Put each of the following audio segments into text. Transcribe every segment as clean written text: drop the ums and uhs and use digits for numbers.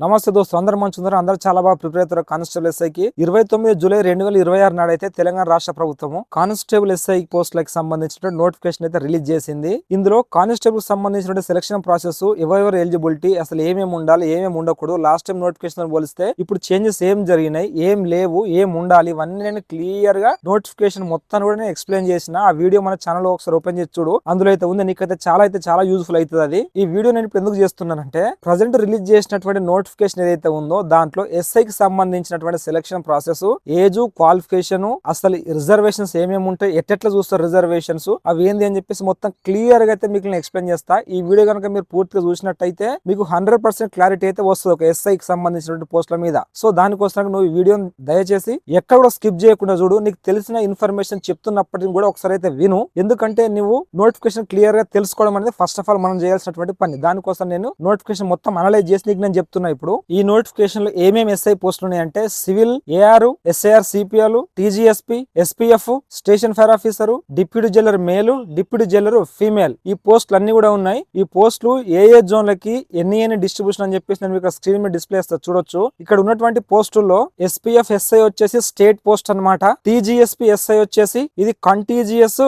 నమస్తే దోస్తు అందరూ మంచుందరూ అందరూ చాలా బాగా ప్రిపేర్ అవుతారు కానిస్టేబుల్ ఎస్ఐకి 29 జూలై 2026 నాడైతే తెలంగాణ రాష్ట్ర ప్రభుత్వము కానిస్టేబుల్ ఎస్ఐ పోస్టులకు సంబంధించిన నోటిఫికేషన్ అయితే రిలీజ్ చేసింది. ఇందులో కానిస్టేబుల్ సంబంధించిన సెలక్షన్ ప్రాసెస్, ఎవరెవరు ఎలిజిబిలిటీ, అసలు ఏమేమి ఉండాలి ఏమేమి ఉండకూడదు, లాస్ట్ టైం నోటిఫికేషన్ పోలిస్తే ఇప్పుడు చేంజెస్ ఏం జరిగినాయి, ఏం లేవు, ఏం ఉండాలి, ఇవన్నీ నేను క్లియర్ గా నోటిఫికేషన్ మొత్తాన్ని కూడా నేను ఎక్స్ప్లెయిన్ చేసిన. ఆ వీడియో మన ఛానల్ లో ఒకసారి ఓపెన్ చేసి చూడు, అందులో అయితే ఉంది. నీకైతే చాలా యూజ్ఫుల్ అవుతుంది అది. ఈ వీడియో నేను ఇప్పుడు ఎందుకు చేస్తున్నానంటే ప్రజెంట్ రిలీజ్ చేసినటువంటి నోటిఫికేషన్ ఏదైతే ఉందో దాంట్లో ఎస్ఐకి సంబంధించినటువంటి సెలక్షన్ ప్రాసెస్, ఏజ్, క్వాలిఫికేషన్, అసలు రిజర్వేషన్స్ ఏమేమి ఉంటాయి, ఎట్లా చూస్తారు రిజర్వేషన్స్, అవి ఏంది అని చెప్పేసి మొత్తం క్లియర్ గా అయితే మీకు నేను ఎక్స్ప్లెయిన్ చేస్తా. ఈ వీడియో కనుక మీరు పూర్తిగా చూసినట్టయితే మీకు 100% క్లారిటీ అయితే వస్తుంది ఒక ఎస్ఐకి సంబంధించినటువంటి పోస్టుల మీద. సో దానికోసం నువ్వు ఈ వీడియోని దయచేసి ఎక్కడ కూడా స్కిప్ చేయకుండా చూడు. నీకు తెలిసిన ఇన్ఫర్మేషన్ చెప్తున్నప్పటికీ కూడా ఒకసారి అయితే విను, ఎందుకంటే నువ్వు నోటిఫికేషన్ క్లియర్ గా తెలుసుకోవడం అనేది ఫస్ట్ ఆఫ్ ఆల్ మనం చేయాల్సినటువంటి పని. దానికోసం నేను నోటిఫికేషన్ మొత్తం అనలైజ్ చేసి నీకు నేను చెప్తున్నా. ఇప్పుడు ఈ నోటిఫికేషన్ లో ఏమేమి ఎస్ఐ పోస్టులు ఉన్నాయంటే civil, AR, SIR, CPL, TGSP, SPF, station fire officer, deputy jailer male, deputy jailer female, ఈ పోస్టులు అన్ని కూడా ఉన్నాయి. ఈ పోస్టులు ఏ జోన్లకి ఎన్ని డిస్ట్రిబ్యూషన్ అని చెప్పేసి నేను మీకు స్క్రీన్ మీద డిస్ప్లే చేస్తా చూడొచ్చు. ఇక్కడ ఉన్నటువంటి పోస్టుల్లో ఎస్పీఎఫ్ ఎస్ఐ వచ్చేసి స్టేట్ పోస్ట్ అన్నమాట. టీజీఎస్పీ ఎస్ఐ వచ్చేసి ఇది కంటీజియస్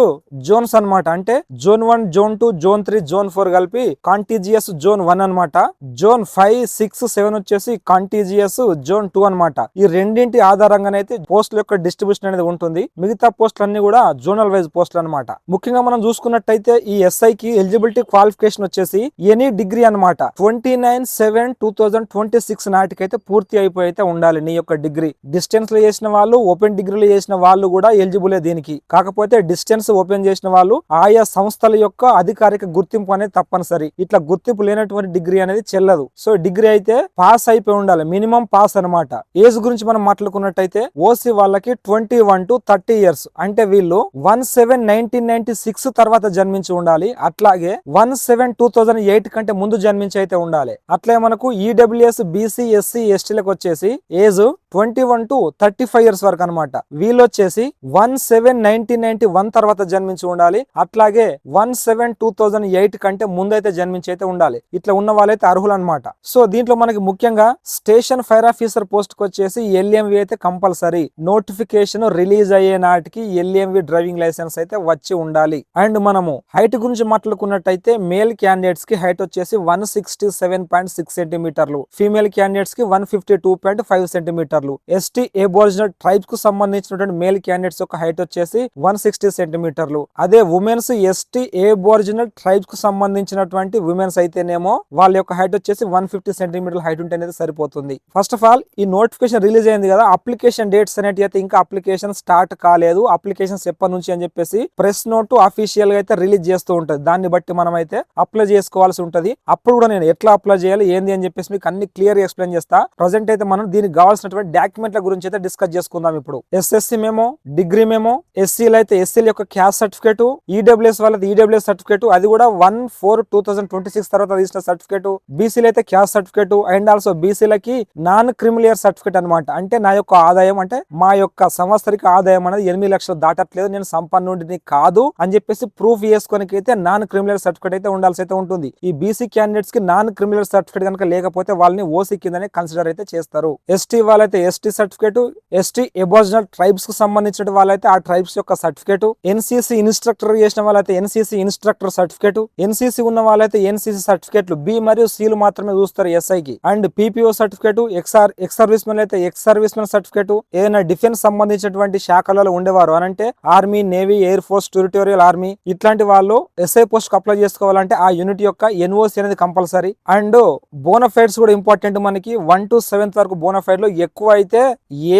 జోన్స్ అన్నమాట. అంటే జోన్ 1, జోన్ 2, జోన్ 3, జోన్ 4 కలిపి కాంటీజియస్ జోన్ 1 అన్నమాట. జోన్ 5, 6, 7 వచ్చేసి కాంటీజియస్ జోన్ 2 అన్నమాట. ఈ రెండింటి ఆధారంగానైతే పోస్టుల యొక్క డిస్ట్రిబ్యూషన్ అనేది ఉంటుంది. మిగతా పోస్టులు అన్ని కూడా జోనల్ వైజ్ పోస్టులు అన్నమాట. ముఖ్యంగా మనం చూసుకున్నట్టయితే ఈ ఎస్ఐ కి ఎలిజిబిలిటీ క్వాలిఫికేషన్ వచ్చేసి ఎనీ డిగ్రీ అన్నమాట. 29/7/2026 నాటికైతే పూర్తి అయిపోయి ఉండాలి నీ యొక్క డిగ్రీ. డిస్టెన్స్ లో చేసిన వాళ్ళు, ఓపెన్ డిగ్రీలో చేసిన వాళ్ళు కూడా ఎలిజిబులే దీనికి. కాకపోతే డిస్టెన్స్ ఓపెన్ చేసిన వాళ్ళు ఆయా సంస్థల యొక్క అధికారిక గుర్తింపు అనేది తప్పనిసరి. ఇట్లా గుర్తింపు లేనటువంటి డిగ్రీ అనేది చెల్లదు. సో డిగ్రీ అయితే పాస్ అయిపోయి ఉండాలి, మినిమం పాస్ అన్నమాట. ఏజ్ గురించి మనం మాట్లాడుకున్నట్టయితే ఓసీ వాళ్ళకి 21 to 30 years, అంటే వీళ్ళు 1/7/1996 తర్వాత జన్మించి ఉండాలి. అట్లాగే 1/7/2008 కంటే ముందు జన్మించి అయితే ఉండాలి. అట్లే మనకు ఈడబ్ల్యూఎస్, బీసీ, ఎస్సీ, ఎస్టీలకు వచ్చేసి ఏజ్ 21 to 35 years వరకు అనమాట. వీళ్ళు వచ్చేసి 1/7/1991 తర్వాత జన్మించి ఉండాలి. అట్లాగే 1/7/2008 కంటే ముందైతే జన్మించి అయితే ఉండాలి. ఇట్లా ఉన్న వాళ్ళైతే అర్హులు అనమాట. సో దీంట్లో మనకి ముఖ్యంగా స్టేషన్ ఫైర్ ఆఫీసర్ పోస్ట్ కి వచ్చేసి ఎల్ఎంవి అయితే కంపల్సరీ. నోటిఫికేషన్ రిలీజ్ అయ్యే నాటికి ఎల్ఎంవి డ్రైవింగ్ లైసెన్స్ అయితే వచ్చి ఉండాలి. అండ్ మనము హైట్ గురించి మాట్లాడుకున్నట్టయితే మేల్ క్యాండిడేట్స్ కి హైట్ వచ్చేసి 167.6 సెంటీమీటర్లు, ఫీమేల్ క్యాండిడేట్స్ కి 152.5 సెంటీమీటర్లు. ఎస్టీ అబోరిజినల్ ట్రైబ్స్ కు సంబంధించినటువంటి మేల్ క్యాండిడేట్స్ యొక్క హైట్ వచ్చేసి 160 సెంటీమీటర్లు. అదే ఉమెన్స్, ఎస్టీ అబోరిజినల్ ట్రైబ్స్ కు సంబంధించినటువంటి ఉమెన్స్ అయితేనేమో వాళ్ళ యొక్క హైట్ వచ్చేసి 150 సెంటీమీటర్ల హైట్ ఉంటే అనేది సరిపోతుంది. ఫస్ట్ ఆఫ్ ఆల్ ఈ నోటిఫికేషన్ రిలీజ్ అయింది కదా, అప్లికేషన్ డేట్స్ అనేటి అయితే ఇంకా అప్లికేషన్ స్టార్ట్ కాలేదు. అప్లికేషన్స్ ఎప్పటి నుంచి అని చెప్పేసి ప్రెస్ నోట్ అఫీషియల్ గా అయితే రిలీజ్ చేస్తూ ఉంటది. దాన్ని బట్టి మనం అయితే అప్లై చేసుకోవాల్సి ఉంటది. అప్పుడు కూడా నేను ఎట్లా అప్లై చేయాలి ఏంది అని చెప్పేసి మీకు అన్ని క్లియర్ గా ఎక్స్ప్లెయిన్ చేస్తా. ప్రజెంట్ అయితే మనం దీనికి కావాల్సినటువంటి డాక్యుమెంట్ల గురించి అయితే డిస్కస్ చేసుకుందాం. ఇప్పుడు ఎస్ఎస్సి మేమో, డిగ్రీ మేమో, ఎస్సీలు అయితే ఎస్సీల యొక్క క్యాస్ట్ సర్టిఫికేట్, ఈడబ్ల్యూఎస్ వాళ్ళది ఈడబ్ల్యూఎస్ సర్టిఫికేట్, అది కూడా 1/4/2026 తర్వాత తీసిన సర్టిఫికేట్, బీసీలు అయితే క్యాస్ట్ సర్టిఫికేట్, అండ్ ఆల్సో బీసీలకి నాన్ క్రిమిలియర్ సర్టిఫికేట్ అనమాట. అంటే నా యొక్క ఆదాయం, అంటే మా యొక్క సంవత్సరిక ఆదాయం అనేది 8 లక్షలు దాటట్లేదు, నేను సంపన్నుడిని కాదు అని చెప్పేసి ప్రూఫ్ చేసుకోనికి అయితే నాన్ క్రిమిలియర్ సర్టిఫికేట్ అయితే ఉండాల్సి అయితే ఉంటుంది. ఈ బీసీ క్యాండిడేట్స్ కి నాన్ క్రిమిలియర్ సర్టిఫికేట్ కనుక లేకపోతే వాళ్ళని ఓసీ కిందనే కన్సిడర్ అయితే చేస్తారు. ఎస్టీ వాళ్ళైతే ST certificate, ST Aboriginal tribes కు సంబంధించిన వాళ్ళైతే ఆ ట్రైబ్స్ యొక్క సర్టిఫికేట్, ఎన్సీసీ ఇన్స్ట్రక్టర్ చేసిన వాళ్ళైతే ఎన్సీసీ ఇన్స్ట్రక్టర్ సర్టిఫికేట్, ఎన్సీసీ ఉన్న వాళ్ళైతే ఎన్సీసీ సర్టిఫికేట్లు బి మరియు సీలు మాత్రమే చూస్తారు ఎస్ఐకి. And PPO certificate, ex service men అయితే ఎక్స్ సర్వీస్ మెన్ సర్టిఫికేట్, ఏదైనా డిఫెన్స్ సంబంధించినటువంటి శాఖలలో ఉండేవారు అనంటే army, navy, air force, territorial army ఇట్లాంటి వాళ్ళు ఎస్ఐ పోస్ట్ కు అప్లై చేసుకోవాలంటే ఆ యూనిట్ యొక్క ఎన్ఓసి అనేది కంపల్సరీ. అండ్ బోనఫైడ్స్ కూడా ఇంపార్టెంట్. మనకి 1 to 7 వరకు బోనఫైడ్ లో ఎక్కువ అయితే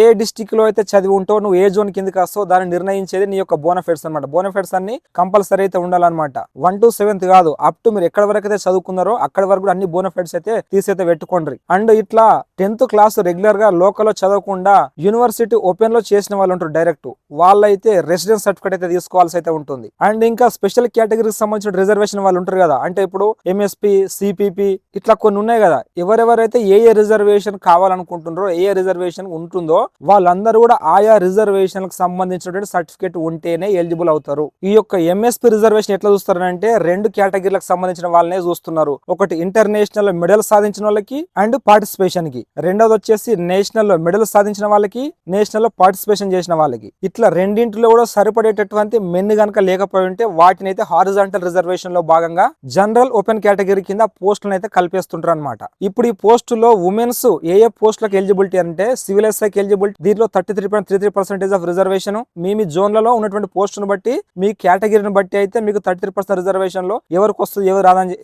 ఏ డిస్టిక్ లో అయితే చదివి ఉంటావు, నువ్వు ఏ జోన్ కిందకి వస్తావు దాన్ని నిర్ణయించేది నీ యొక్క బోనఫైడ్స్ అనమాట. బోనఫైడ్స్ అన్ని కంపల్సరీ అయితే ఉండాలన్నమాట. 1 to 7 కాదు, అప్ టు మీరు ఎక్కడి వరకు అయితే చదువుకున్నారో అక్కడి వరకు కూడా అన్ని బోనఫైడ్స్ అయితే తీసైతే పెట్టుకోండి. అండ్ ఇట్లా 10th క్లాస్ రెగ్యులర్ గా లోకల్ లో చదవకుండా యూనివర్సిటీ ఓపెన్ లో చేసిన వాళ్ళు ఉంటారు డైరెక్ట్, వాళ్ళైతే రెసిడెన్స్ సర్టిఫికేట్ అయితే తీసుకోవాల్సి అయితే ఉంటుంది. అండ్ ఇంకా స్పెషల్ కేటగిరీకి సంబంధించిన రిజర్వేషన్ వాళ్ళు ఉంటారు కదా, అంటే ఇప్పుడు ఎంఎస్పీ, సిపిపి ఇట్లా కొన్ని ఉన్నాయి కదా, ఎవరెవరైతే ఏ రిజర్వేషన్ కావాలనుకుంటున్నారో, ఏ రిజర్వేషన్ రిజర్వేషన్ ఉంటుందో వాళ్ళందరూ కూడా ఆయా రిజర్వేషన్ కు సంబంధించినటువంటి సర్టిఫికేట్ ఉంటేనే ఎలిజిబుల్ అవుతారు. ఈ యొక్క ఎంఎస్పీ రిజర్వేషన్ ఎట్లా చూస్తారంటే 2 కేటగిరీలకు సంబంధించిన వాళ్ళనే చూస్తున్నారు. ఒకటి ఇంటర్నేషనల్ మెడల్ సాధించిన వాళ్ళకి అండ్ పార్టిసిపేషన్ కి, రెండోది వచ్చేసి నేషనల్ మెడల్ సాధించిన వాళ్ళకి, నేషనల్ లో పార్టిసిపేషన్ చేసిన వాళ్ళకి. ఇట్లా రెండింటిలో కూడా సరిపడేటటువంటి మెన్ గనక లేకపోయి ఉంటే వాటిని అయితే హారిజాంటల్ రిజర్వేషన్ లో భాగంగా జనరల్ ఓపెన్ కేటగిరీ కింద పోస్టులను అయితే కల్పిస్తుంటారు అనమాట. ఇప్పుడు ఈ పోస్టులో ఉమెన్స్ ఏ పోస్టులకు ఎలిజిబిలిటీ అంటే సివిల్ ఎస్ఐకి ఎలిజిబిలిటీ, దీంట్లో 33.33% ఆఫ్ రిజర్వేషన్ మీ జోన్లలో ఉన్నటువంటి పోస్టును బట్టి మీ కేటగిరీని బట్టి అయితే మీకు 33% రిజర్వేషన్ లో ఎవరికి వస్తుంది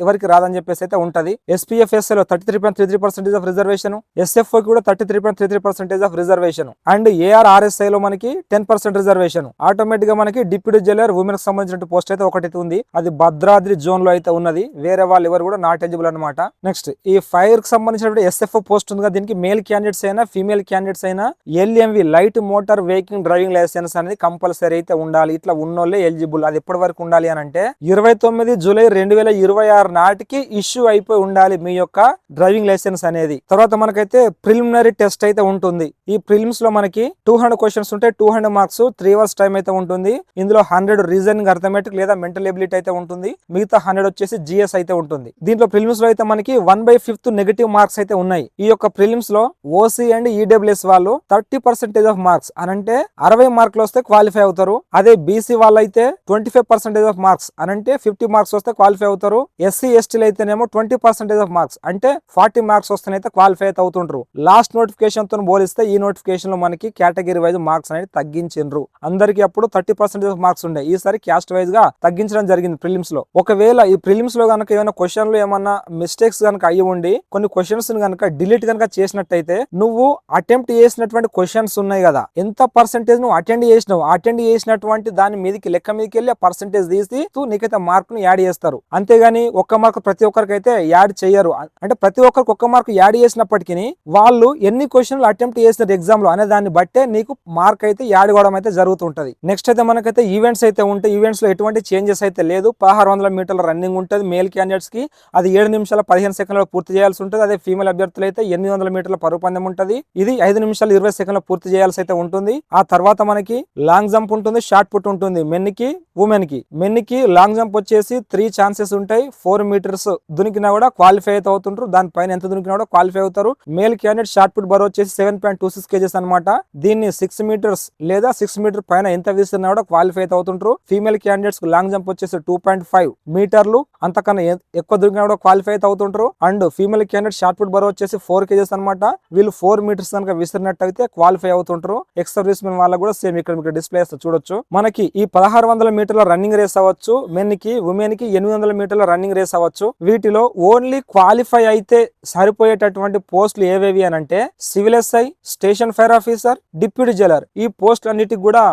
ఎవరికి రాదని చెప్పేసి అయితే ఉంటది. SPFSA లో 33.33% ఆఫ్ రిజర్వేషన్, SFO కూడా 33.33% ఆఫ్ రిజర్వేషన్ అండ్ ARRSI లో మనకి 10% రిజర్వేషన్. ఆటోమేటిక్ గా మనకి డిప్యూటీ జైలర్ ఉమెన్ కి సంబంధించిన పోస్ట్ అయితే ఒకటి ఉంది, అది భద్రాద్రి జోన్ లో అయితే ఉన్నది. వేరే వాళ్ళు ఎవరు కూడా నాట్ ఎలిజిబుల్ అనమాట. నెక్స్ట్ ఈ ఫైర్ కి సంబంధించిన SFO పోస్ట్ ఉంది, దీనికి మేల్ క్యాండిడేట్స్ అయినా ఫీమేల్ క్యాండిడేట్స్ అయినా LMV light motor vehicle driving licence అనేది కంపల్సరీ అయితే ఉండాలి. ఇట్లా ఉన్నోళ్ళే ఎలిజిబుల్. అది ఎప్పటి వరకు ఉండాలి అని అంటే 29 జూలై 2026 నాటికి ఇష్యూ అయిపోయి ఉండాలి మీ యొక్క డ్రైవింగ్ లైసెన్స్ అనేది. తర్వాత మనకైతే ప్రిలిమినరీ టెస్ట్ అయితే ఉంటుంది. ఈ ప్రిలిమ్స్ లో మనకి 200 క్వశ్చన్స్ ఉంటాయి, 200 మార్క్స్, 3 hours టైం అయితే ఉంటుంది. ఇందులో 100 రీజనింగ్ అర్థమెటిక్ లేదా మెంటల్ ఎబిలిటీ అయితే ఉంటుంది, మిగతా 100 వచ్చేసి GS అయితే ఉంటుంది. దీంట్లో ప్రిలిమ్స్ లో అయితే మనకి 1/5 నెగటివ్ మార్క్స్ అయితే ఉన్నాయి. ఈ యొక్క ప్రిలిమ్స్ లో OC అండ్ EWS వాళ్ళు 30% ఆఫ్ మార్క్స్ అనంటే 60 మార్కులు వస్తే క్వాలిఫై అవుతారు. అదే BC వాళ్ళు అయితే 25% ఆఫ్ మార్క్స్ అనంటే 50 మార్క్స్ వస్తే క్వాలిఫై అవుతారు. SC ST అయితేనేమో 20% ఆఫ్ మార్క్స్ అంటే 40 మార్క్స్ వస్తేనైతే క్వాలిఫై అయితే అవుతుంటారు. లాస్ట్ నోటిఫికేషన్ తో పోలిస్తే ఈ నోటిఫికేషన్ లో మనకి కేటగిరీ వైజ్ మార్క్స్ అనేది తగ్గించిండ్రు. అందరికి అప్పుడు 30% ఆఫ్ మార్క్స్ ఉండే, ఈసారి క్యాస్ట్ వైజ్ గా తగ్గించడం జరిగింది ప్రిలిమ్స్ లో. ఒకవేళ ఈ ప్రిలిమ్స్ లో కనుక ఏమైనా క్వశ్చన్లు ఏమన్నా మిస్టేక్స్ కనుక అయ్యి ఉండి కొన్ని క్వశ్చన్స్ కనుక డిలీట్ కనుక చేసినట్టయితే నువ్వు అటెంప్ట్ చేసినటువంటి క్వశ్చన్స్ ఉన్నాయి కదా, ఎంత పర్సెంటేజ్ నువ్వు అటెండ్ చేసినటువంటి దాని మీదకి లెక్క మీదకి వెళ్ళి ఆ పర్సెంటేజ్ తీసి నీకైతే మార్క్ ను యాడ్ చేస్తారు. అంతేగాని ఒక్క మార్క్ ప్రతి ఒక్కరికి అయితే యాడ్ చేయరు. అంటే ప్రతి ఒక్కరికి ఒక్క మార్క్ యాడ్ చేసినప్పటికీ వాళ్ళు ఎన్ని క్వశ్చన్లు అటెంప్ట్ చేసిన ఎగ్జామ్ లో అనే దాన్ని బట్టే నీకు మార్క్ అయితే యాడ్ కావడం అయితే జరుగుతుంటది. నెక్స్ట్ అయితే మనకైతే ఈవెంట్స్ అయితే ఉంటాయి. ఈవెంట్స్ లో ఎటువంటి చేంజెస్ అయితే లేదు. 1600 మీటర్ల రన్నింగ్ ఉంటుంది మేల్ క్యాండిడేట్స్ కి, అది 7 నిమిషాల 15 సెకండ్లలో పూర్తి చేయాల్సి ఉంటుంది. అదే ఫీమేల్ అభ్యర్థులు అయితే 800 మీటర్ల పరుగు పందెం ఉంటుంది, ఇది 5 నిమిషాలు 20 సెకండ్ల పూర్తి చేయాల్సి అయితే ఉంటుంది. ఆ తర్వాత మనకి లాంగ్ జంప్ ఉంటుంది, షార్ట్ పుట్ ఉంటుంది మెన్ కి ఉమెన్ కి. మెన్ కి లాంగ్ జంప్ వచ్చేసి 3 ఛాన్సెస్ ఉంటాయి. 4 మీటర్స్ దునికినా కూడా క్వాలిఫై అయితే అవుతుంటారు, దానిపైన ఎంత దునికినా కూడా క్వాలిఫై అవుతారు. మేల్ క్యాండిడేట్ షార్ట్ పుట్ బరువు వచ్చేసి 7.26 kgs అనమాట. దీన్ని 6 మీటర్స్ లేదా 6 మీటర్ పైన ఎంత విసిరినా కూడా క్వాలిఫై అయితే అవుతుంటారు. ఫీమేల్ క్యాండిడేట్స్ లాంగ్ జంప్ వచ్చేసి 2.5 మీటర్లు, అంతకన్నా ఎక్కువ దునికినా కూడా క్వాలిఫై అయితే అవుతుంటారు. And female candidate shot put బరువు వచ్చేసి 4 kgs అనమాట. వీళ్ళు 4 మీటర్స్ కనుక విసిరినట్టయితే క్వాలిఫై అవుతుంటారు. ఎక్స్ సర్వీస్ మెన్ వాళ్ళకు కూడా సేమ్ ఇక్కడ మీకు డిస్ప్లే చూడొచ్చు. మనకి ఈ 1600 మీటర్ల రన్నింగ్ రేస్ అవ్వచ్చు మెన్ కి, ఉమెన్ కి 800 మీటర్ల రన్నింగ్ రేస్ అవ్వచ్చు. వీటిలో ఓన్లీ క్వాలిఫై అయితే సరిపోయేటటువంటి పోస్టులు ఏవేవి అని అంటే civil SI, station fire officer, deputy Jailer. ఈ పోస్ట్ అన్నిటికి కూడా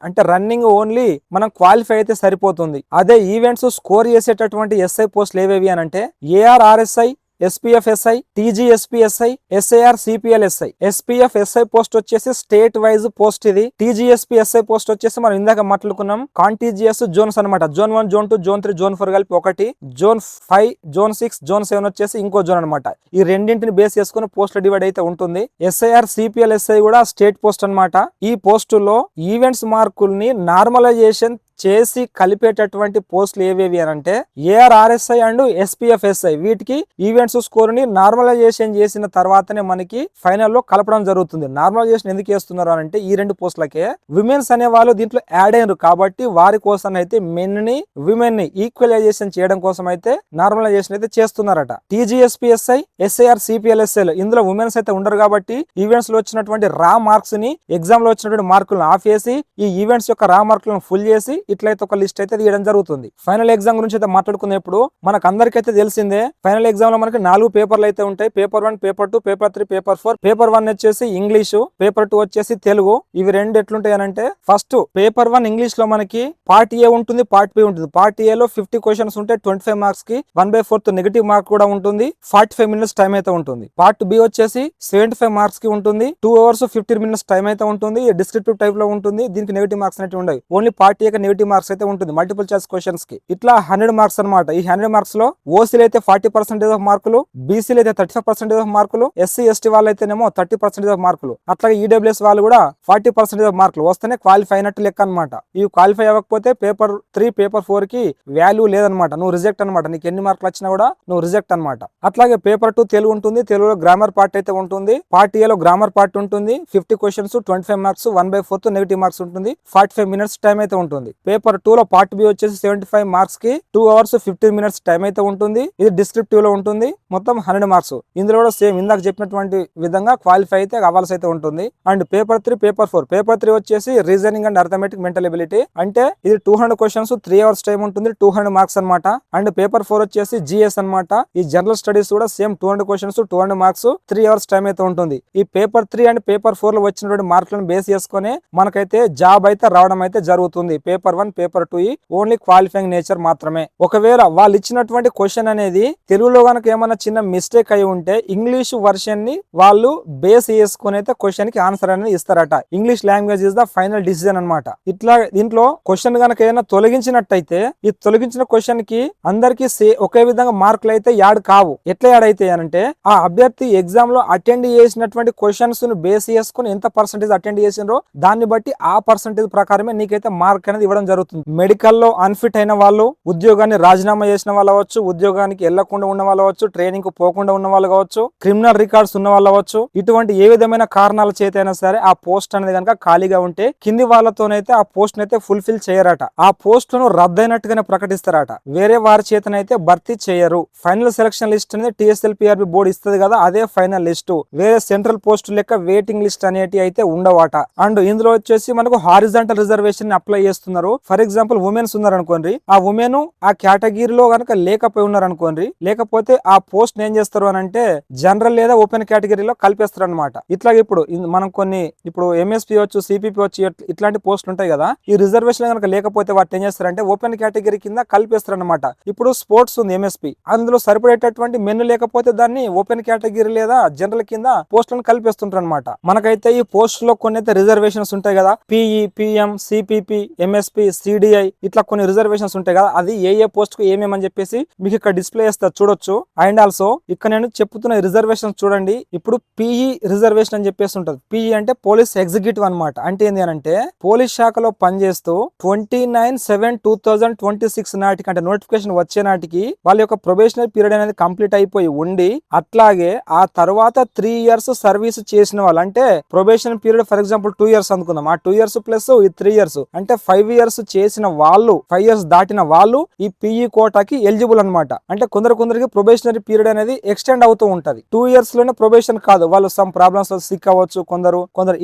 అంటే రన్నింగ్ ఓన్లీ మనం క్వాలిఫై అయితే సరిపోతుంది. అదే ఈవెంట్స్ స్కోర్ చేసేటటువంటి SI పోస్టులు ఏవేవి అని అంటే ARRSI, SPFSI, TGSPSI, SAR CPLSI. SPFSI post వచ్చేసి స్టేట్ వైజ్ పోస్ట్ ఇది. TGSPSI పోస్ట్ వచ్చేసి మనం ఇందాక మాట్లాడుకున్నాం కాంటిజియస్ జోన్స్ అనమాట. జోన్ 1, జోన్ 2, జోన్ 3, జోన్ 4 కలిపి ఒకటి, జోన్ 5, జోన్ 6, జోన్ 7 వచ్చేసి ఇంకో జోన్ అనమాట. ఈ రెండింటిని బేస్ చేసుకుని పోస్ట్ డివైడ్ అయితే ఉంటుంది. SAR CPLSI కూడా స్టేట్ పోస్ట్ అనమాట. ఈ పోస్టులో ఈవెంట్స్ మార్కుల్ని నార్మలైజేషన్ చేసి కలిపేటటువంటి పోస్టులు ఏవేవి అని అంటే ARRSI అండ్ SPFSI. వీటికి ఈవెంట్స్ స్కోర్ ని నార్మలైజేషన్ చేసిన తర్వాతనే మనకి ఫైనల్ లో కలపడం జరుగుతుంది. నార్మలైజేషన్ ఎందుకు చేస్తున్నారు అంటే ఈ 2 పోస్టులకే విమెన్స్ అనే వాళ్ళు దీంట్లో యాడ్ అయ్యారు కాబట్టి వారి కోసం అయితే మెన్ ని విమెన్ ని ఈక్వలైజేషన్ చేయడం కోసం అయితే నార్మలైజేషన్ అయితే చేస్తున్నారట. TGSPSI, SAR CPLSI ఇందులో ఉమెన్స్ అయితే ఉండరు కాబట్టి ఈవెంట్స్ లో వచ్చినటువంటి రా మార్క్స్ ని ఎగ్జామ్ లో వచ్చినటువంటి మార్కులను ఆఫ్ చేసి ఈ ఈవెంట్స్ యొక్క రా మార్కులను ఫుల్ చేసి ఇట్లయితే ఒక లిస్ట్ అయితే తీయడం జరుగుతుంది. ఫైనల్ ఎగ్జామ్ గురించి అయితే మాట్లాడుకునేప్పుడు మనకు అందరికైతే తెలిసిందే ఫైనల్ ఎగ్జామ్ లో మనకి 4 పేపర్లు అయితే ఉంటాయి. Paper 1, paper 2, paper 3, paper 4. Paper 1 వచ్చేసి ఇంగ్లీషు, పేపర్ 2 వచ్చేసి తెలుగు. ఇవి రెండు ఎట్లుంటాయి అంటే ఫస్ట్ పేపర్ 1 ఇంగ్లీష్ లో మనకి పార్ట్ A ఉంటుంది, పార్ట్ B ఉంటుంది. పార్ట్ A లో 50 క్వశ్చన్స్ ఉంటాయి 25 మార్క్స్ కి, 1/4 నెగటివ్ మార్క్ కూడా ఉంటుంది. 45 minutes టైం అయితే ఉంటుంది. పార్ట్ B వచ్చేసి 75 మార్క్స్ కి ఉంటుంది. 2 hours 15 minutes టైం అయితే ఉంటుంది. డిస్క్రిప్టివ్ టైప్ లో ఉంటుంది. దీనికి నెగటివ్ మార్క్స్ అనేవి ఉండవు. ఓన్లీ పార్ట్ A కి నెగటివ్ 20 మార్క్స్ అయితే ఉంటుంది మల్టిపుల్ చాయిస్ క్వశ్చన్స్ కి. ఇట్లా 100 మార్క్స్ అనమాట. ఈ 100 మార్క్స్ లో ఓసీలు అయితే 40% ఆఫ్ మార్కులు, బీసీలు అయితే 35% ఆఫ్ మార్కులు, ఎస్సీ ఎస్టీ వాళ్ళు అయితేనేమో 30% ఆఫ్ మార్కులు, అట్లాగే ఈడబ్ల్యూఎస్ వాళ్ళు కూడా 40% ఆఫ్ మార్కులు వస్తేనే క్వాలిఫై అయినట్టు లెక్క అనమాట. ఇవి క్వాలిఫై అవ్వకపోతే పేపర్ 3 పేపర్ 4 కి వాల్యూ లేదనమాట, నువ్వు రిజెక్ట్ అనమాట. నీకు ఎన్ని మార్కులు వచ్చినా కూడా నువ్వు రిజెక్ట్ అనమాట. అట్లాగే పేపర్ 2 తెలుగు ఉంటుంది, తెలుగులో గ్రామర్ పార్ట్ అయితే ఉంటుంది. పార్ట్ ఏలో గ్రామర్ పార్ట్ ఉంటుంది, 50 క్వశ్చన్స్ 25 మార్క్స్, 1/4 నెగిటివ్ మార్క్స్ ఉంటుంది, 45 మినిట్స్ టైం అయితే ఉంటుంది. పేపర్ 2 లో పార్ట్ బి వచ్చేసి 75 మార్క్స్ కి 2 hours 15 minutes టైం అయితే ఉంటుంది. ఇది డిస్క్రిప్టివ్ లో ఉంటుంది, మొత్తం 100 మార్క్స్. ఇందులో కూడా సేమ్ ఇందాక చెప్పినటువంటి విధంగా క్వాలిఫై అయితే కావాల్సి అయితే ఉంటుంది. అండ్ పేపర్ 3 పేపర్ 4 పేపర్ 3 వచ్చేసి reasoning and arithmetic mental ability, అంటే ఇది 200 క్వశ్చన్స్ 3 hours టైం ఉంటుంది, 200 మార్క్స్ అనమాట. అండ్ పేపర్ 4 వచ్చేసి జిఎస్ అనమాట. ఈ జనరల్ స్టడీస్ కూడా same 200 questions 200 marks 3 hours time అయితే ఉంటుంది. ఈ పేపర్ 3 అండ్ పేపర్ 4 లో వచ్చినటువంటి మార్కులను బేస్ చేసుకుని మనకైతే జాబ్ అయితే రావడం అయితే జరుగుతుంది. Paper 1 paper 2 only qualifying nature మాత్రమే. ఒకవేళ వాళ్ళు ఇచ్చినటువంటి క్వశ్చన్ అనేది తెలుగులో కనుక ఏమైనా చిన్న మిస్టేక్ అయి ఉంటే ఇంగ్లీష్ వర్షన్ ని వాళ్ళు బేస్ చేసుకుని అయితే క్వశ్చన్ కి ఆన్సర్ అనేది ఇస్తారట. English language is the final decision అనమాట. ఇట్లా దీంట్లో క్వశ్చన్ కనుక ఏదైనా తొలగించినట్టయితే ఈ తొలగించిన క్వశ్చన్ కి అందరికి ఒకే విధంగా మార్కులు అయితే యాడ్ కావు. ఎట్లా యాడ్ అయితే అంటే ఆ అభ్యర్థి ఎగ్జామ్ లో అటెండ్ చేసినటువంటి క్వశ్చన్స్ ను బేస్ చేసుకుని ఎంత పర్సెంటేజ్ అటెండ్ చేసినరో దాన్ని బట్టి ఆ పర్సెంటేజ్ ప్రకారమే నీకైతే మార్క్ అనేది ఇవ్వడం జరుగుతుంది. మెడికల్లో అన్ఫిట్ అయిన వాళ్ళు, ఉద్యోగాన్ని రాజీనామా చేసిన వాళ్ళు అవ్వచ్చు, ఉద్యోగానికి వెళ్లకుండా ఉన్న వాళ్ళు అవ్వచ్చు, ట్రైనింగ్ కు పోకుండా ఉన్న వాళ్ళు కావచ్చు, క్రిమినల్ రికార్డ్స్ ఉన్న వాళ్ళు అవ్వచ్చు, ఇటువంటి ఏ విధమైన కారణాల చేత అయినా సరే ఆ పోస్ట్ అనేది కనుక ఖాళీగా ఉంటే కింది వాళ్ళతోనైతే ఆ పోస్ట్ అయితే ఫుల్ఫిల్ చేయరట. ఆ పోస్ట్ ను రద్దయినట్టుగానే ప్రకటిస్తారట. వేరే వారి చేతనైతే భర్తీ చేయరు. ఫైనల్ సెలక్షన్ లిస్ట్ అనేది TSLPRB బోర్డు ఇస్తుంది కదా, అదే ఫైనల్ లిస్టు. వేరే సెంట్రల్ పోస్ట్ లెక్క వెయిటింగ్ లిస్ట్ అనేటి అయితే ఉండవట. అండ్ ఇందులో వచ్చేసి మనకు హారిజాంటల్ రిజర్వేషన్ అప్లై చేస్తున్నారు. ఫర్ ఎగ్జాంపుల్ ఉమెన్స్ ఉన్నారు అనుకోండి, ఆ ఉమెన్ ఆ కేటగిరీలో కనుక లేకపోయి ఉన్నారు అనుకోండి, లేకపోతే ఆ పోస్ట్ ఏం చేస్తారు అని అంటే జనరల్ లేదా ఓపెన్ కేటగిరీలో కలిపేస్తారు అనమాట. ఇట్లా ఇప్పుడు మనం కొన్ని ఇప్పుడు MSP వచ్చు, CPP వచ్చు, ఇట్లాంటి పోస్టులు ఉంటాయి కదా, ఈ రిజర్వేషన్ కనుక లేకపోతే వాటిని ఏం చేస్తారంటే ఓపెన్ కేటగిరీ కింద కలిపేస్తారు అనమాట. ఇప్పుడు స్పోర్ట్స్ ఉంది MSP, అందులో సరిపడేటటువంటి మెను లేకపోతే దాన్ని ఓపెన్ కేటగిరీ లేదా జనరల్ కింద పోస్టులను కలిపేస్తుంటారు అనమాట. మనకైతే ఈ పోస్ట్ లో కొన్ని అయితే రిజర్వేషన్స్ ఉంటాయి కదా, PE, PM, CPP, MSP, CDI ఇట్లా కొన్ని రిజర్వేషన్స్ ఉంటాయి కదా, అది ఏ పోస్ట్ కు ఏమేమని చెప్పేసి మీకు ఇక్కడ డిస్ప్లే చేస్తారు చూడొచ్చు. అండ్ ఆల్సో ఇక్కడ నేను చెప్తున్న రిజర్వేషన్స్ చూడండి. ఇప్పుడు PE రిజర్వేషన్ అని చెప్పేసి ఉంటుంది. PE అంటే పోలీస్ ఎగ్జిక్యూటివ్ అనమాట. అంటే ఏంటి అంటే పోలీస్ శాఖలో పనిచేస్తూ 29/7/2026 నాటికి, అంటే నోటిఫికేషన్ వచ్చే నాటికి వాళ్ళ యొక్క ప్రొబేషనరీ పీరియడ్ అనేది కంప్లీట్ అయిపోయి ఉండి, అట్లాగే ఆ తర్వాత 3 years సర్వీస్ చేసిన వాళ్ళు, అంటే probation period for example 2 years అనుకుందాం, ఆ 2 years ప్లస్ ఈ 3 years అంటే 5 years చేసిన వాళ్ళు, 5 years దాటిన వాళ్ళు ఈ PE కోటాకి ఎలిజిబుల్ అనమాట. అంటే కొందరికి ప్రొబేషనరీ పీరియడ్ అనేది ఎక్స్టెండ్ అవుతూ ఉంటది. 2 years లోనే ప్రొబేషన్ కాదు, వాళ్ళు సమ్ ప్రాబ్లమ్స్ సిక్ అవ్వచ్చు, కొందరు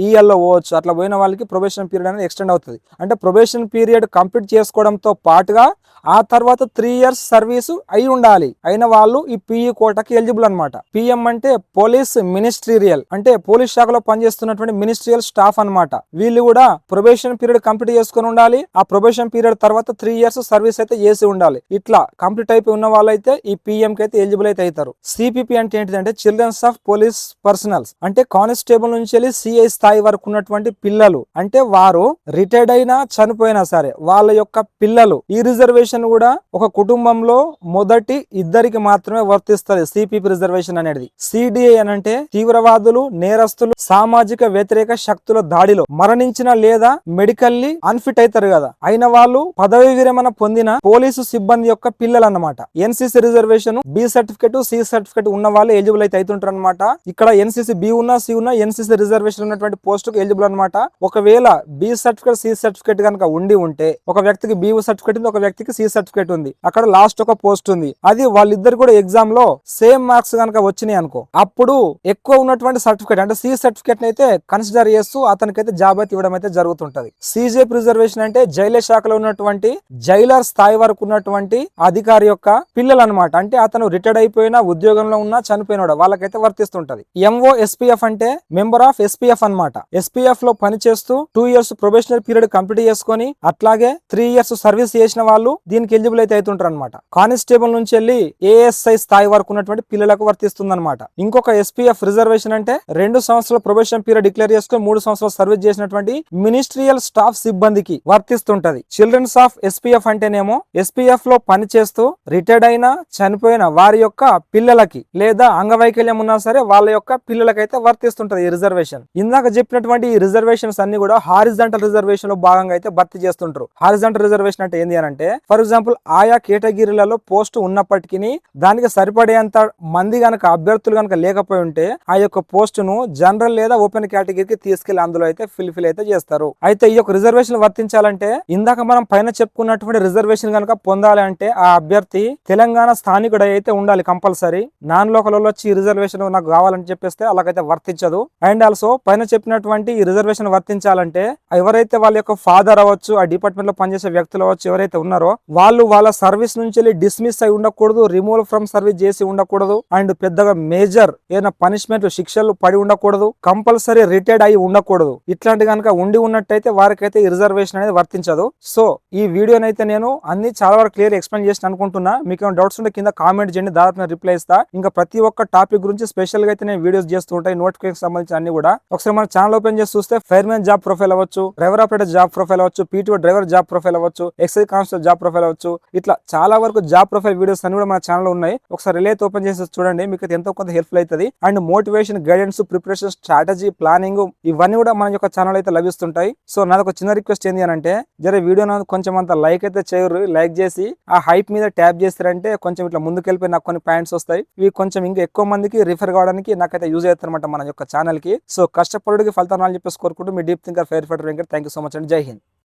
EL లో పోవచ్చు, అట్లా పోయిన వాళ్ళకి ప్రొబేషన్ పీరియడ్ అనేది ఎక్స్టెండ్ అవుతుంది. అంటే ప్రొబేషన్ పీరియడ్ కంప్లీట్ చేసుకోవడంతో పాటుగా ఆ తర్వాత 3 years సర్వీసు అయి ఉండాలి. అయిన వాళ్ళు ఈ PE కోటాకి ఎలిజిబుల్ అనమాట. PM అంటే పోలీస్ మినిస్ట్రీరియల్, అంటే పోలీస్ శాఖలో పనిచేస్తున్నటువంటి మినిస్ట్రియల్ స్టాఫ్ అనమాట. వీళ్ళు కూడా ప్రొబేషన్ పీరియడ్ కంప్లీట్ చేసుకుని ఉండాలి. ఆ ప్రొబేషన్ పీరియడ్ తర్వాత 3 years సర్వీస్ అయితే చేసి ఉండాలి. ఇట్లా కంప్లీట్ అయిపోయి ఉన్న వాళ్ళైతే ఈ PM కి అయితే ఎలిజిబుల్ అయితే అవుతారు. CPP అంటే ఏంటిదంటే చిల్డ్రన్స్ ఆఫ్ పోలీస్ పర్సనల్స్, అంటే కానిస్టేబుల్ నుంచి వెళ్ళి CI స్థాయి వరకు ఉన్నటువంటి పిల్లలు, అంటే వారు రిటైర్డ్ అయినా చనిపోయినా సరే వాళ్ళ యొక్క పిల్లలు. ఈ రిజర్వేషన్ కూడా ఒక కుటుంబంలో మొదటి ఇద్దరికి మాత్రమే వర్తిస్తుంది CPP రిజర్వేషన్ అనేది. CDI అని అంటే తీవ్రవాదులు, నేరస్తులు, సామాజిక వ్యతిరేక శక్తుల దాడిలో మరణించిన లేదా మెడికల్లీ అన్ఫిట్ అవుతారు కదా, అయిన వాళ్ళు పదవి విరమణ పొందిన పోలీసు సిబ్బంది యొక్క పిల్లలు అన్నమాట. NCC reservation B certificate, C certificate ఉన్న వాళ్ళు ఎలిజిబుల్ అయితే అవుతుంటారు అనమాట. ఇక్కడ NCC B ఉన్నా C ఉన్నా NCC రిజర్వేషన్ ఉన్నటువంటి పోస్ట్ కు ఎలిజిబుల్ అనమాట. ఒకవేళ B సర్టిఫికేట్, C సర్టిఫికేట్ కనుక ఉంటే ఒక వ్యక్తికి B సర్టిఫికేట్ ఉంది, ఒక వ్యక్తికి C సర్టిఫికేట్ ఉంది, అక్కడ లాస్ట్ ఒక పోస్ట్ ఉంది, అది వాళ్ళిద్దరు కూడా ఎగ్జామ్ లో సేమ్ మార్క్స్ కనుక వచ్చినాయి అనుకో, అప్పుడు ఎక్కువ ఉన్నటువంటి సర్టిఫికేట్ అంటే C సర్టిఫికేట్ అయితే కన్సిడర్ చేస్తూ అతనికైతే జాబ్ అయితే ఇవ్వడం అయితే జరుగుతుంటది. CJP రిజర్వేషన్ అంటే జైలు శాఖలో ఉన్నటువంటి జైలర్ స్థాయి వరకు ఉన్నటువంటి అధికారి యొక్క పిల్లలు అనమాట. అంటే అతను రిటైర్డ్ అయిపోయినా, ఉద్యోగంలో ఉన్నా, చనిపోయినాడు వాళ్ళకైతే వర్తిస్తుంటది. MOSPF అంటే మెంబర్ ఆఫ్ SPF అనమాట. SPF లో పనిచేస్తూ 2 years ప్రొబేషనరీ పీరియడ్ కంప్లీట్ చేసుకొని అట్లాగే 3 years సర్వీస్ చేసిన వాళ్ళు దీనికి ఎలిజిబుల్ అయితే అవుతుంటారు అనమాట. కానిస్టేబుల్ నుంచి వెళ్ళి ASI స్థాయి వరకు ఉన్నటువంటి పిల్లలకు వర్తిస్తుంది అనమాట. ఇంకొక SPF రిజర్వేషన్ అంటే 2 సంవత్సరాల ప్రొబేషన్ పీరియడ్ డిక్లేర్ చేసుకుని 3 సంవత్సరాలు సర్వీస్ చేసినటువంటి మినిస్ట్రియల్ స్టాఫ్ సిబ్బందికి వర్తిస్తుంది వర్తిస్తుంటది. చిల్డ్రన్స్ ఆఫ్ ఎస్పీఎఫ్ అంటేనేమో ఎస్పీఎఫ్ లో పనిచేస్తూ రిటైర్డ్ అయిన చనిపోయిన వారి యొక్క పిల్లలకి లేదా అంగవైకల్యం ఉన్నా సరే వాళ్ళ యొక్క పిల్లలకైతే వర్తిస్తుంటది ఈ రిజర్వేషన్. ఇందాక చెప్పినటువంటి ఈ రిజర్వేషన్స్ అన్ని కూడా హారిజాంటల్ రిజర్వేషన్ లో భాగంగా అయితే భర్తీ చేస్తుంటారు. హారిజాంటల్ రిజర్వేషన్ అంటే ఏంది అని అంటే, ఫర్ ఎగ్జాంపుల్ ఆయా కేటగిరీలలో పోస్ట్ ఉన్నప్పటికీ దానికి సరిపడేంత మంది గనక అభ్యర్థులు గనక లేకపోయి ఉంటే ఆ యొక్క పోస్ట్ ను జనరల్ లేదా ఓపెన్ కేటగిరీకి తీసుకెళ్లి అందులో అయితే ఫిల్ అయితే చేస్తారు. అయితే ఈ యొక్క రిజర్వేషన్ వర్తించాలంటే ఇందాక మనం పైన చెప్పుకున్నటువంటి రిజర్వేషన్ గనక పొందాలి అంటే ఆ అభ్యర్థి తెలంగాణ స్థానికుడు అయితే ఉండాలి కంపల్సరీ. నాన్ లోకల్ వచ్చి ఈ రిజర్వేషన్ నాకు కావాలని చెప్పేస్తే అలాగైతే వర్తించదు. అండ్ ఆల్సో పైన చెప్పినటువంటి ఈ రిజర్వేషన్ వర్తించాలంటే ఎవరైతే వాళ్ళ యొక్క ఫాదర్ అవ్వచ్చు, ఆ డిపార్ట్మెంట్ లో పనిచేసే వ్యక్తులు అవ్వచ్చు, ఎవరైతే ఉన్నారో వాళ్ళు వాళ్ళ సర్వీస్ నుంచి డిస్మిస్ అయి ఉండకూడదు, రిమూవ్ ఫ్రమ్ సర్వీస్ చేసి ఉండకూడదు, అండ్ పెద్దగా మేజర్ ఏదైనా పనిష్మెంట్ శిక్షలు పడి ఉండకూడదు, కంపల్సరీ రిటైర్డ్ అయి ఉండకూడదు. ఇట్లాంటి కనుక ఉండి ఉన్నట్టయితే వారికైతే ఈ రిజర్వేషన్ అనేది వర్తించదు. సో ఈ వీడియోనైతే నేను అన్ని చాలా వరకు క్లియర్ ఎక్స్ప్లెయిన్ చేసి అనుకుంటున్నా. మీకు ఏమైనా డౌట్స్ ఉంటే కింద కామెంట్ చేయండి, దాదాపు నేను రిప్లై ఇస్తా. ఇంకా ప్రతి ఒక్క టాపిక్ గురించి స్పెషల్ గా అయితే నేను వీడియోస్ చేస్తూ ఉంటాయి, నోటిఫికేషన్ సంబంధించి అన్ని కూడా. ఒకసారి మన ఛానల్ ఓపెన్ చేసి చూస్తే ఫైర్మెన్ జాబ్ ప్రొఫైల్ అవ్వచ్చు, డ్రైవర్ ఆపరేటర్ జాబ్ ప్రొఫైల్ అవ్వచ్చు, పీటీఓ డ్రైవర్ జాబ్ ప్రొఫైల్ అవ్వచ్చు, ఎక్సైజ్ కానిస్టేబుల్ జాబ్ ప్రొఫైల్ అవ్వచ్చు, ఇట్లా చాలా వరకు జాబ్ ప్రొఫైల్ వీడియోస్ అన్ని కూడా మన ఛానల్ ఉన్నాయి. ఒకసారి రిలేట్ ఓపెన్ చేసి చూడండి, మీకు ఎంతో కొంత హెల్ప్ఫుల్ అవుతుంది. And motivation, guidance, preparation, strategy, planning ఇవన్నీ కూడా మన యొక్క ఛానల్ అయితే లభిస్తుంటాయి. సో నాది ఒక చిన్న రిక్వెస్ట్ ఏంటి అని అంటే, జర వీడియో కొంచెం అంత లైక్ అయితే చేయరు, లైక్ చేసి ఆ హైప్ మీద ట్యాప్ చేస్తారంటే కొంచెం ఇట్లా ముందుకెళ్ళిపోయి నాకు కొన్ని పాయింట్స్ వస్తాయి. ఇవి కొంచెం ఇంకా ఎక్కువ మందికి రిఫర్ కావడానికి నాకైతే యూజ్ అవుతుంది అనమాట మన యొక్క ఛానల్ కి. సో కష్టపడుడికి ఫలితం అని చెప్పేసి కోరుకుంటూ మీ deep thinker fair fighter Venkat. Thank you so much అండి. జై హింద్.